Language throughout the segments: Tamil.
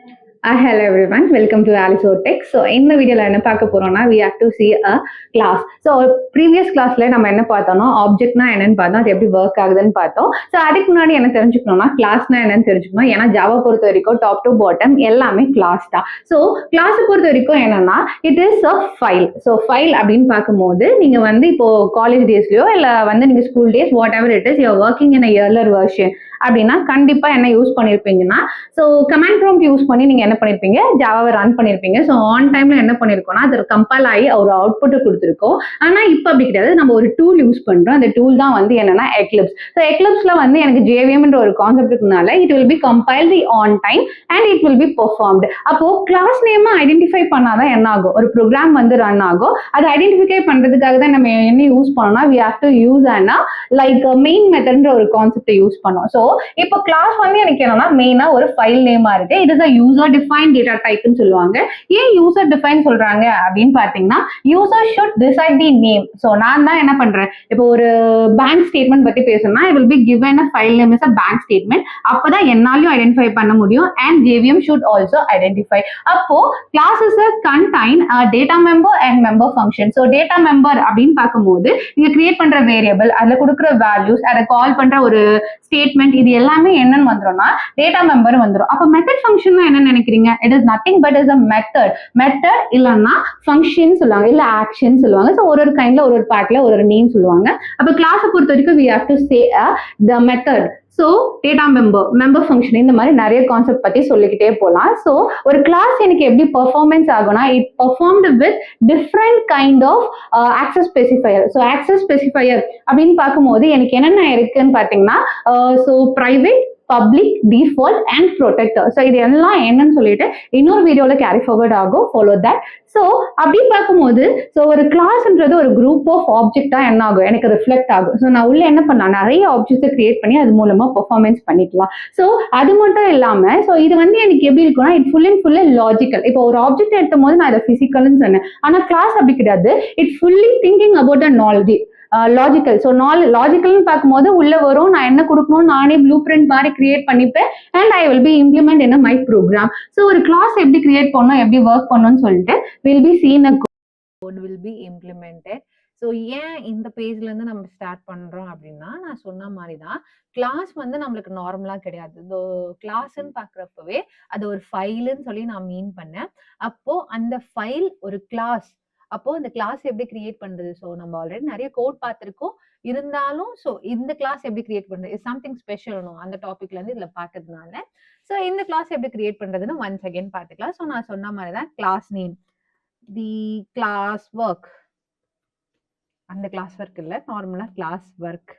Hello everyone, welcome to Alice Tech. So இந்த வீடியோல என்ன பார்க்க போறோம்னா we have to see a class. So previous classல நம்ம என்ன பார்த்தோம்னா ஆப்ஜெக்ட்னா என்னன்னு பார்த்தோம், அது எப்படி ஒர்க் ஆகுதுன்னு பார்த்தோம். ஸோ அதுக்கு முன்னாடி என்ன தெரிஞ்சுக்கணும்னா கிளாஸ்னா என்னன்னு தெரிஞ்சுக்கணும். ஏன்னா ஜாவா பொறுத்த வரைக்கும் டாப் டு பாட்டம் எல்லாமே கிளாஸ் தான். ஸோ கிளாஸை பொறுத்த வரைக்கும் என்னன்னா it is a file. So file அப்படின்னு பார்க்கும்போது நீங்க வந்து இப்போ காலேஜ் டேஸ்லயோ இல்லை வந்து நீங்க school days whatever it is you're working in earlier version அப்படின்னா கண்டிப்பா என்ன யூஸ் பண்ணிருப்பீங்கன்னா ஸோ கமாண்ட் ப்ராம்ப்ட் யூஸ் பண்ணி நீங்க என்ன பண்ணிருப்பீங்க, ஜாவாவை ரன் பண்ணிருப்பீங்க. ஸோ ஆன் டைம்ல என்ன பண்ணிருக்கோம்னா அது கம்பைல் ஆகி ஒரு அவுட்புட் கொடுத்துருக்கோம். ஆனா இப்ப அப்படி கிடையாது, நம்ம ஒரு டூல் யூஸ் பண்றோம். அந்த டூல் தான் வந்து என்னன்னா எக்லிப்ஸ். ஸோ எக்லிப்ஸ்ல வந்து எனக்கு ஜேவிஎம்ன்ற ஒரு கான்செப்ட் இருக்கனால it will B compiled on time and it will B performed. அப்போ கிளாஸ் நேம் ஐடென்டிஃபை பண்ணாதான் என்ன ஆகும், ஒரு ப்ரோக்ராம் வந்து ரன் ஆகும். அதை ஐடென்டிஃபை பண்றதுக்காக தான் நம்ம என்ன யூஸ் பண்ணோம்னா we have to use an like main மெத்தட்ன்ற ஒரு கான்செப்டை யூஸ் பண்ணோம். ஸோ இப்போ கிளாஸ் வந்து எனக்கு என்னன்னா மெயினா ஒரு ஃபைல் நேமா இருக்கு. It is a user define data டைப்னு சொல்லுவாங்க. ஏன் யூசர் டிஃபைன் சொல்றாங்க அப்படின்னு பாத்தீங்கன்னா user should decide the name. So நான் தான் என்ன பண்றேன், இப்போ ஒரு பேங்க் ஸ்டேட்மெண்ட் பத்தி பேசணும்னா I will be given a file name is a bank statement. அப்பதான் என்னாலையும் ஐடென்டிஃபை பண்ண முடியும் and JVM should also identify. அப்போ classes contain data member and member function. So data member அப்படின்னு பார்க்கும்போது நீங்க கிரியேட் பண்ற வேரியபிள், அதுல கொடுக்குற வேல்யூஸ், அதை கால் பண்ற ஒரு ஸ்டேட்மெண்ட், இது எல்லாமே என்னன்னு வந்துரும்னா டேட்டா மெம்பர் வந்துடும். அப்ப மெத்தட் ஃபங்க்ஷன் என்ன நினைக்கிறீங்க? It is nothing but is a method. Method இல்லைன்னா ஃபங்க்ஷன் சொல்லுவாங்க, இல்ல ஆக்ஷன் சொல்லுவாங்க. ஸோ ஒரு கைண்ட்ல ஒரு பார்ட்ல ஒரு நேம் சொல்லுவாங்க. அப்ப கிளாஸை பொறுத்த வரைக்கும் we have to say the method. So data member function, இந்த மாதிரி நிறைய கான்செப்ட் பத்தி சொல்லிக்கிட்டே போகலாம். ஸோ ஒரு கிளாஸ் எனக்கு எப்படி பெர்ஃபார்மன்ஸ் ஆகும்னா it performed with different kind of access specifier. So access specifier அப்படின்னு பார்க்கும்போது எனக்கு என்னென்ன இருக்குன்னு பார்த்தீங்கன்னா so private, public, default and protector. So இது எல்லாம் என்னன்னு சொல்லிட்டு இன்னொரு வீடியோல கேரி ஃபார்வர்ட் ஆகும், ஃபாலோ தட். ஸோ அப்படி பார்க்கும்போது ஸோ ஒரு கிளாஸ்ன்றது ஒரு குரூப் ஆஃப் ஆப்ஜெக்டா என்ன ஆகும், எனக்கு ரிஃப்ளெக்ட் ஆகும். ஸோ நான் உள்ள என்ன பண்ணலாம், நிறைய ஆப்ஜெக்ட்ஸை கிரியேட் பண்ணி அது மூலமா பெர்ஃபார்மன்ஸ் பண்ணிக்கலாம். ஸோ அது மட்டும் இல்லாம ஸோ இது வந்து எனக்கு எப்படி இருக்கும்னா it full and full logical. இப்போ ஒரு ஆப்ஜெக்ட் எடுத்தும் போது நான் இதை பிசிக்கல்னு சொன்னேன், ஆனா கிளாஸ் அப்படி கிடையாது. It fully thinking about the knowledge, logical. So லாஜிக்கல்னு பார்க்கும்போது உள்ள வரும், நான் என்ன கொடுக்கணும் நானே ப்ளூ பிரிண்ட் மாதிரி கிரியேட் பண்ணிப்பேன் and I will be implement in my program. So ஒரு கிளாஸ் எப்படி கிரியேட் பண்ணணும், எப்படி ஒர்க் பண்ணணும்னு சொல்லிட்டு will be seen a code will be implemented. So ஏன் இந்த பேஜ்ல இருந்து நம்ம ஸ்டார்ட் பண்றோம் அப்படின்னா நான் சொன்ன மாதிரி தான் கிளாஸ் வந்து நம்மளுக்கு நார்மலா கிடையாது. கிளாஸ்ன்னு பாக்குறப்பவே அது ஒரு ஃபைலுன்னு சொல்லி நான் மீன் பண்ணேன். அப்போ அந்த ஃபைல் ஒரு கிளாஸ். அப்போ இந்த கிளாஸ் எப்படி கிரியேட் பண்றது? ஸோ நம்ம ஆல்ரெடி நிறைய கோட் பார்த்திருக்கோம். இருந்தாலும் ஸோ இந்த கிளாஸ் எப்படி கிரியேட் பண்றது இஸ் சம்திங் ஸ்பெஷல் அந்த டாபிக்ல இருந்து இதுல பாக்குறதுனால ஸோ இந்த கிளாஸ் எப்படி கிரியேட் பண்றதுன்னு ஒன்ஸ் அகைன் பார்த்துக்கலாம். ஸோ நான் சொன்ன மாதிரி தான் class name the class work, அந்த கிளாஸ் ஒர்க் இல்ல, நார்மலா கிளாஸ் ஒர்க்.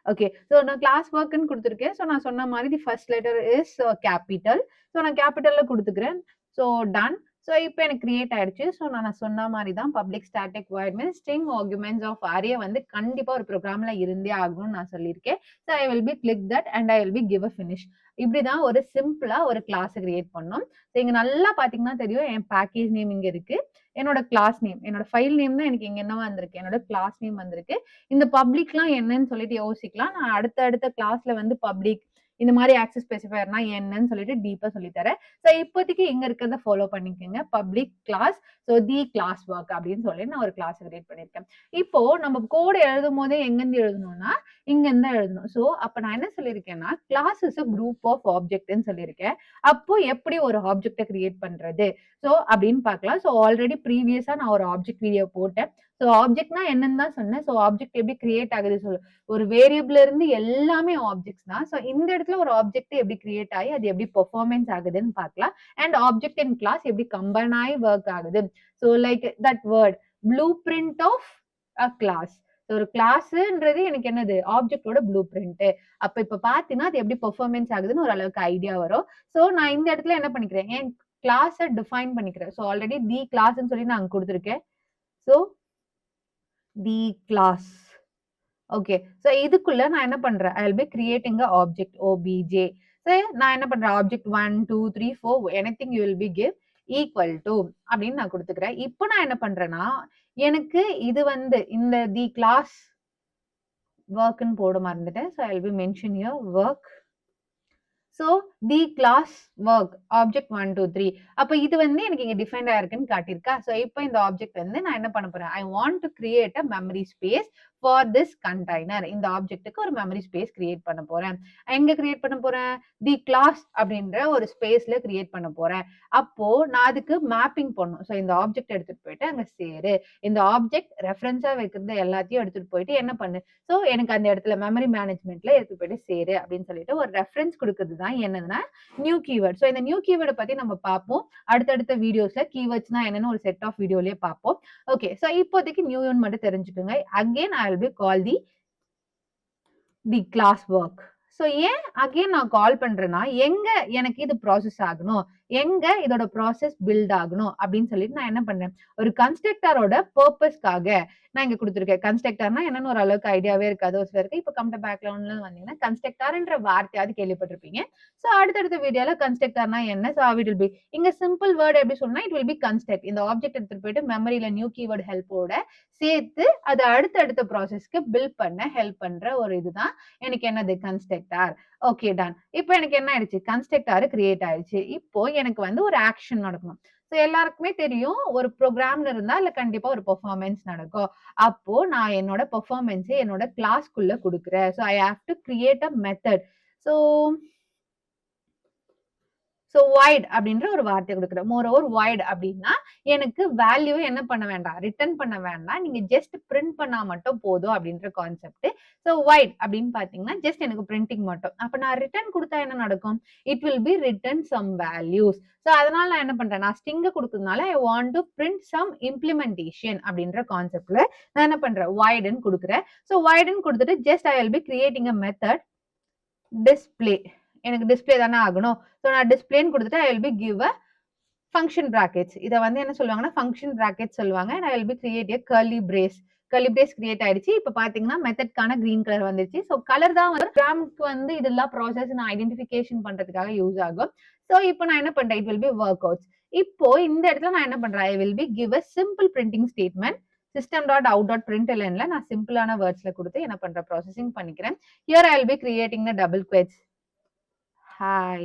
ஓகே, ஸோ நான் கிளாஸ் ஒர்க்னு கொடுத்துருக்கேன். ஸோ நான் சொன்ன மாதிரி the first letter is capital. So நான் கேபிட்டல்ல கொடுத்துக்கிறேன். So ton. ஸோ இப்போ எனக்கு கிரியேட் ஆயிடுச்சு. ஸோ நான் சொன்ன மாதிரி தான் public static void means string arguments of array வந்து கண்டிப்பா ஒரு ப்ரோக்ராம்ல இருந்தே ஆகணும்னு நான் சொல்லியிருக்கேன். So I will be click that and I will be give a finish. இப்படிதான் ஒரு சிம்பிளா ஒரு கிளாஸ் கிரியேட் பண்ணோம். ஸோ இங்க நல்லா பாத்தீங்கன்னா தெரியும் என் பேக்கேஜ் நேம் இங்க இருக்கு, என்னோட கிளாஸ் நேம், என்னோட ஃபைல் நேம் தான் எனக்கு இங்க என்னவா வந்திருக்கு, என்னோட கிளாஸ் நேம் வந்திருக்கு. இந்த பப்ளிக்லாம் என்னன்னு சொல்லிட்டு யோசிக்கலாம். நான் அடுத்த கிளாஸ்ல வந்து பப்ளிக் இந்த மாதிரி ஆக்சஸ் ஸ்பெசிஃபையர்னா என்னன்னு சொல்லிட்டு டீப்பா சொல்லி தரேன். ஸோ இப்போதைக்கு இங்க இருக்கிறத ஃபாலோ பண்ணிக்கோங்க. Public class, so the class work அப்படின்னு சொல்லி நான் ஒரு கிளாஸ் கிரியேட் பண்ணிருக்கேன். இப்போ நம்ம கோடு எழுதும் போதே எங்கிருந்து எழுதணும்னா இங்க இருந்தா எழுதணும். ஸோ அப்ப நான் என்ன சொல்லியிருக்கேன்னா class is a group of ஆப்ஜெக்ட்னு சொல்லியிருக்கேன். அப்போ எப்படி ஒரு ஆப்ஜெக்டை கிரியேட் பண்றது ஸோ அப்படின்னு பார்க்கலாம். ஸோ ஆல்ரெடி ப்ரீவியஸா நான் ஒரு ஆப்ஜெக்ட் வீடியோ போட்டேன். ஸோ ஆப்ஜெக்ட்னா என்னன்னு தான் சொன்னேன். ஸோ ஆப்ஜெக்ட் எப்படி கிரியேட் ஆகுது சொல்லு, ஒரு வேரியபிள் இருந்து எல்லாமே ஆப்ஜெக்ட்ஸ் தான். ஸோ இந்த இடத்துல ஒரு ஆப்ஜெக்ட் எப்படி கிரியேட் ஆகி அது எப்படி பெர்ஃபார்மன்ஸ் ஆகுதுன்னு பார்க்கலாம். அண்ட் ஆப்ஜெக்ட் அண்ட் கிளாஸ் எப்படி கம்பைன் ஆகி ஒர்க் ஆகுது. So like that word blueprint of a class. ஒரு கிளாஸ்ன்றது எனக்கு என்னது ஆப்ஜெக்டோட ப்ளூ பிரிண்ட். அப்ப இப்ப பாத்தீங்கன்னா அது எப்படி பெர்ஃபார்மன்ஸ் ஆகுதுன்னு ஒரு அளவுக்கு ஐடியா வரும். ஸோ நான் இந்த இடத்துல என்ன பண்ணிக்கிறேன், என் கிளாஸை டிஃபைன் பண்ணிக்கிறேன். ஸோ ஆல்ரெடி தி கிளாஸ்ன்னு சொல்லி நான் கொடுத்துருக்கேன். So the class. Okay, so இதுக்குள்ள நான் என்ன பண்றேன், I will be creating a object OBJ. So நான் என்ன பண்றேன், object 1 2 3 4 anything you will be give equal to அப்படின்னு நான் கொடுத்துக்கிறேன். இப்போ நான் என்ன பண்றேன்னா எனக்கு இது வந்து இந்த தி கிளாஸ் ஒர்க்னு போட மறந்துட்டேன். So I will be mention your work. So the class work object 1 2 3. அப்போ இது வந்து எனக்கு இங்க டிஃபைன்ட் ஆயிருக்குன்னு காட்டியிருக்கா. ஸோ இப்போ இந்த ஆப்ஜெக்ட் வந்து நான் என்ன பண்ண போறேன், ஐ want to create a memory space for this container. இந்த ஆப்ஜெக்ட்டுக்கு ஒரு மெமரி ஸ்பேஸ் கிரியேட் பண்ண போறேன். எங்க கிரியேட் பண்ண போறேன், தி கிளாஸ் அப்படின்ற ஒரு ஸ்பேஸ்ல கிரியேட் பண்ண போறேன். அப்போ நான் அதுக்கு மேப்பிங் பண்ணும். ஸோ இந்த ஆப்ஜெக்ட் எடுத்துட்டு போயிட்டு அங்க சேரு. இந்த ஆப்ஜெக்ட் ரெஃபரன்ஸா வைக்கிறது எல்லாத்தையும் எடுத்துட்டு போயிட்டு என்ன பண்ணு, ஸோ எனக்கு அந்த இடத்துல மெமரி மேனேஜ்மெண்ட்ல எடுத்துட்டு போயிட்டு சேரு அப்படின்னு சொல்லிட்டு ஒரு ரெஃபரன்ஸ் கொடுக்குறது தான் என்னதுன்னா நியூ கீவேர்ட். ஸோ இந்த நியூ கீவேர்டை பத்தி நம்ம பார்ப்போம் அடுத்தடுத்த வீடியோஸ்ல. கீவேர்ட்ஸ்னா என்னன்னு ஒரு செட் ஆஃப் வீடியோலயே பார்ப்போம். ஓகே, ஸோ இப்போதைக்கு நியூன்னு மட்டும் தெரிஞ்சுக்கோங்க. Again I will be call the class work. So ஏன் அகெயின் நான் கால் பண்றேன்னா, எங்க எனக்கு இது ப்ராசஸ் ஆகணும், எங்க இதோட ப்ராசஸ் பில்ட் ஆகணும் அப்படின்னு சொல்லிட்டு நான் என்ன பண்றேன், ஒரு கன்ஸ்ட்ரக்டரோட பர்பஸ்க்காக நான் இங்க கொடுத்துருக்கேன். கன்ஸ்ட்ரக்டர்னா என்னன்னு ஒரு அளவுக்கு ஐடியாவே இருக்காது ஒரு சிலருக்கு. இப்போ கம்ப்யூட்டர் பேக்ரவுண்ட்ல வந்தீங்கன்னா கன்ஸ்ட்ரக்டர்ன்ற வார்த்தையாவது கேள்விப்பட்டிருப்பீங்க. ஸோ அடுத்தடுத்த வீடியோல கன்ஸ்ட்ரக்டர்னா என்ன, ஸோ இட் வில் பி இங்க சிம்பிள் வேர்ட் எப்படி சொன்னா இட் வில் பி கன்ஸ்ட்ரக்ட். இந்த ஆப்ஜெக்ட் எடுத்துட்டு போயிட்டு மெமரியில நியூ கீவேர்ட் ஹெல்ப்போட சேர்த்து அதை அடுத்தடுத்த ப்ராசஸ்க்கு பில்ட் பண்ண ஹெல்ப் பண்ற ஒரு இதுதான் எனக்கு என்னது கன்ஸ்ட்ரக்டர். Okay done. இப்போ எனக்கு என்ன ஆயிடுச்சு, கன்ஸ்ட்ரக்டர் கிரியேட் ஆயிடுச்சு. இப்போ எனக்கு வந்து ஒரு ஆக்ஷன் நடக்கணும். ஸோ எல்லாருக்குமே தெரியும் ஒரு ப்ரோக்ராம்னு இருந்தா இல்ல கண்டிப்பா ஒரு பெர்ஃபார்மன்ஸ் நடக்கும். அப்போ நான் என்னோட பெர்ஃபார்மன்ஸ் என்னோட கிளாஸ்க்குள்ள கொடுக்குறேன். So I have to create a method. So so void அப்படின்ற ஒரு வார்த்தை கொடுக்குறேன். மோர் ஓவர் வாய்ட் அப்படின்னா எனக்கு வேல்யூ என்ன பண்ண வேண்டாம், ரிட்டர்ன் பண்ண வேண்டாம், நீங்க ஜஸ்ட் பிரிண்ட் பண்ணா மட்டும் போதும் அப்படின்ற கான்செப்ட். ஸோ வாய்ட் அப்படின்னு பாத்தீங்கன்னா ஜஸ்ட் எனக்கு பிரிண்டிங் மட்டும். அப்ப நான் ரிட்டர்ன் கொடுத்தா என்ன நடக்கும், it will be return some values. So அதனால நான் என்ன பண்றேன், நான் ஸ்ட்ரிங் கொடுக்கறதுனால I want to print some implementation அப்படின்ற கான்செப்ட்ல நான் என்ன பண்றேன், வாய்டுன்னு கொடுக்குறேன். ஸோ வாய்டுன்னு கொடுத்துட்டு just I will be creating a method display. எனக்கு டிஸ்பிளே தானே ஆகணும். ஸோ நான் டிஸ்பிளேன்னு கொடுத்துட்டு I will be give a function brackets. இதை வந்து என்ன சொல்லுவாங்கன்னா ஃபங்க்ஷன் பிராக்கெட் சொல்லுவாங்க. And I will be create a curly brace. Curly brace create ஆயிடுச்சு. இப்போ பாத்தீங்கன்னா மெத்தட்கான கிரீன் கலர் வந்துருச்சு. ஸோ கலர் தான் வந்து ப்ரோக்ராமுக்கு வந்து இதெல்லாம் ப்ராசஸ் நான் ஐடென்டிஃபிகேஷன் பண்றதுக்காக யூஸ் ஆகும். ஸோ இப்போ நான் என்ன பண்றேன், it will be work outs. இப்போ இந்த இடத்துல நான் என்ன பண்றேன், I will be give a simple printing statement. System dot out dot பிரிண்ட்எல்என்ல நான் சிம்பிளான வேர்ட்ஸ்ல கொடுத்து என்ன பண்றேன், ப்ராசஸிங் பண்ணிக்கிறேன். Here I will be creating the double quotes. Hi,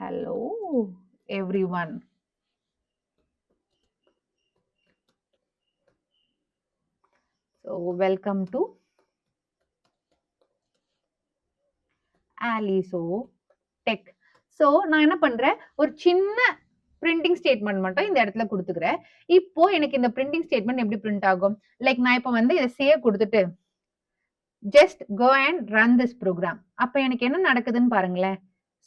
hello everyone. So welcome to Aliso Tech. So நான் என்ன பண்றேன், ஒரு சின்ன பிரிண்டிங் ஸ்டேட்மெண்ட் மட்டும் இந்த இடத்துல கொடுத்துக்கிறேன். இப்போ எனக்கு இந்த பிரிண்டிங் ஸ்டேட்மெண்ட் எப்படி பிரிண்ட் ஆகும், லைக் நான் இப்போ வந்து இதை சேவ் கொடுத்துட்டு just go and run this program. அப்ப எனக்கு என்ன நடக்குதுன்னு பாருங்களேன்.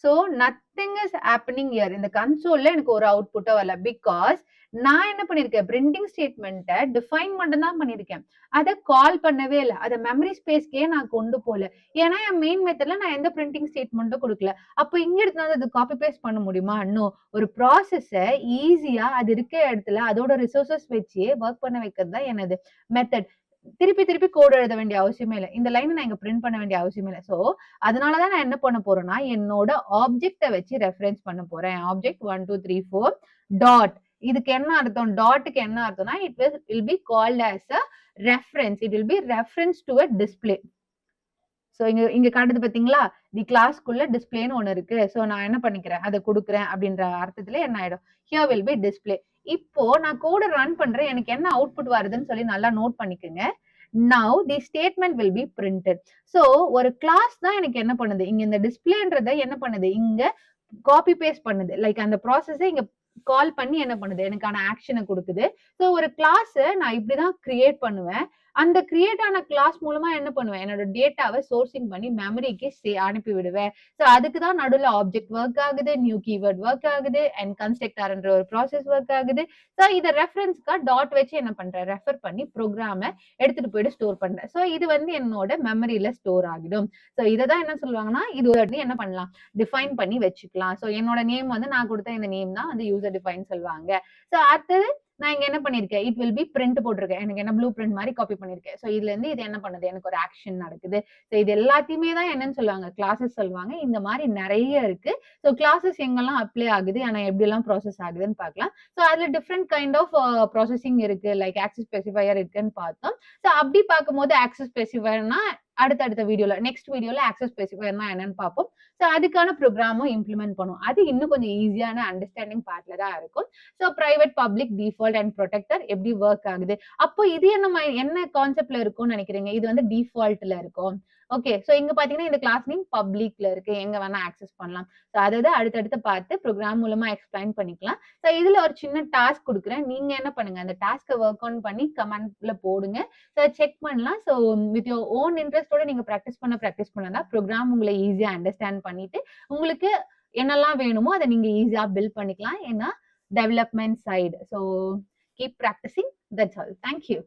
So nothing is happening here. இந்த கன்சோல்ல எனக்கு ஒரு அவுட்புட்டோ வரல. பிகாஸ் நான் என்ன பண்ணிருக்கேன், பிரிண்டிங் ஸ்டேட்மெண்ட்டை டிஃபைன் மட்டும் தான் பண்ணிருக்கேன். அதை கால் பண்ணவே இல்லை. அதை மெமரி ஸ்பேஸ்க்கே நான் கொண்டு போல. ஏன்னா என் மெயின் மெத்தட்ல நான் எந்த பிரிண்டிங் ஸ்டேட்மெண்ட்டும் கொடுக்கல. அப்போ இங்க எடுத்து அது காப்பி பேஸ்ட் பண்ண முடியுமா? இன்னும் ஒரு ப்ராசஸை ஈஸியா அது இருக்க இடத்துல அதோட ரிசோர்சஸ் வச்சு ஒர்க் பண்ண வைக்கிறது தான் எனது மெத்தட். திருப்பி திருப்பி கோட் எழுத வேண்டிய அவசியமே இல்லை. இந்த லைன் நான் இங்க பிரிண்ட் பண்ண வேண்டிய அவசியமே இல்லை. சோ அதனாலதான் நான் என்ன பண்ண போறேன்னா, என்னோட ஆப்ஜெக்ட வச்சு ரெஃபரன்ஸ் பண்ண போறேன். Object 1 2 3 4 dot. இதுக்கு என்ன அர்த்தம், டாட்டுக்கு என்ன அர்த்தம்னா it will be called as a reference. It will B reference to a display. So இங்க காட்டுது பாத்தீங்களா, தி கிளாஸ்க்குள்ள டிஸ்பிளேன்னு ஒண்ணு இருக்கு. சோ நான் என்ன பண்ணிக்கிறேன், அதை கொடுக்குறேன் அப்படின்ற அர்த்தத்துல என்ன ஆயிடும், ஹியர் வில் பி டிஸ்பிளே. இப்போ நான் கோட ரன் பண்றேன், எனக்கு என்ன அவுட்புட் வருதுன்னு சொல்லி நல்லா நோட் பண்ணிக்கோங்க. Now the statement will be printed. So ஒரு கிளாஸ் தான் எனக்கு என்ன பண்ணுது, இங்க இந்த டிஸ்பிளேன்றத என்ன பண்ணுது, இங்க காப்பி பேஸ்ட் பண்ணுது. லைக் அந்த ப்ராசஸை இங்க கால் பண்ணி என்ன பண்ணுது, எனக்கான ஆக்ஷனை கொடுக்குது. ஸோ ஒரு கிளாஸ் நான் இப்படிதான் கிரியேட் பண்ணுவேன். அந்த கிரியேட் ஆன கிளாஸ் மூலமா என்ன பண்ணுவேன், என்னோட டேட்டாவை சோர்சிங் பண்ணி மெமரிக்கு அனுப்பி விடுவேன். ஸோ அதுக்கு தான் நடுவில் ஆப்ஜெக்ட் ஒர்க் ஆகுது, நியூ கீவேர்ட் ஒர்க் ஆகுது, அண்ட் கன்ஸ்ட்ரக்டர்ன்ற ஒரு ப்ராசஸ் ஒர்க் ஆகுது. ஸோ இதை ரெஃபரன்ஸ்க்கா டாட் வச்சு என்ன பண்றேன், ரெஃபர் பண்ணி ப்ரோக்ராமை எடுத்துட்டு போயிட்டு ஸ்டோர் பண்றேன். ஸோ இது வந்து என்னோட மெமரியில ஸ்டோர் ஆகிடும். ஸோ இதை தான் என்ன சொல்லுவாங்கன்னா, இது என்ன பண்ணலாம், டிஃபைன் பண்ணி வச்சுக்கலாம். ஸோ என்னோட நேம் வந்து நான் கொடுத்த இந்த நேம் தான் வந்து யூசர் டிஃபைன் சொல்லுவாங்க. ஸோ அடுத்தது நான் இங்க என்ன பண்ணிருக்கேன், இட் வில் பி பிரிண்ட் போட்டிருக்கேன். எனக்கு என்ன ப்ளூ பிரிண்ட் மாதிரி காப்பி பண்ணிருக்கேன். சோ இதுல இருந்து இது என்ன பண்ணுது, எனக்கு ஒரு ஆக்ஷன் நடக்குது. சோ இது எல்லாத்தையுமே தான் என்னன்னு சொல்லுவாங்க, கிளாஸஸ் சொல்லுவாங்க. இந்த மாதிரி நிறைய இருக்கு. சோ கிளாஸஸ் எங்கெல்லாம் அப்ளை ஆகுது, ஆனா எப்படி எல்லாம் ப்ராசஸ் ஆகுதுன்னு பார்க்கலாம். சோ அதுல டிஃப்ரெண்ட் கைண்ட் ஆஃப் ப்ராசஸிங் இருக்கு, லைக் ஆக்சஸ் ஸ்பெசிஃபையர் இருக்குன்னு பார்த்தோம். சோ அப்படி பார்க்கும்போது ஆக்சஸ் ஸ்பெசிஃபையர்னா அடுத்தடுத்த வீடியோல நெக்ஸ்ட் வீடியோல ஆக்சஸ் ஸ்பெசிஃபையர்னா என்னன்னு பார்ப்போம். ஸோ அதுக்கான ப்ரோக்ராமும் இம்ப்ளிமெண்ட் பண்ணுவோம். அது இன்னும் கொஞ்சம் ஈஸியான அண்டர்ஸ்டாண்டிங் பார்ட்ல தான் இருக்கும். So private, public, default and protector எப்படி ஒர்க் ஆகுது. அப்போ இது என்ன கான்செப்ட்ல இருக்கும்னு நினைக்கிறீங்க? இது வந்து டிஃபால்ட்ல இருக்கும். ஓகே. ஸோ இங்க பார்த்தீங்கன்னா இந்த கிளாஸ் நேம் பப்ளிக்ல இருக்கு. எங்க வேணா ஆக்சஸ் பண்ணலாம். ஸோ அத அடுத்தடுத்து பார்த்து ப்ரோகிராம் மூலமா எக்ஸ்பிளைன் பண்ணிக்கலாம். ஸோ இதுல ஒரு சின்ன டாஸ்க் குடுக்குறேன். நீங்க என்ன பண்ணுங்க, அந்த டாஸ்க்க ஒர்க் ஆன் பண்ணி கமெண்ட்ல போடுங்க. ஸோ செக் பண்ணலாம். ஸோ வித் யுவர் ஓன் இன்ட்ரெஸ்ட்டோட நீங்க பிராக்டிஸ் பண்ணலாம். ப்ரோகிராம் உங்கள ஈஸியா அண்டர்ஸ்டாண்ட் பண்ணிட்டு, உங்களுக்கு என்னெல்லாம் வேணுமோ அத நீங்க ஈஸியா பில்ட் பண்ணிக்கலாம். ஏன்னா development side. So keep practising. That's all. Thank you.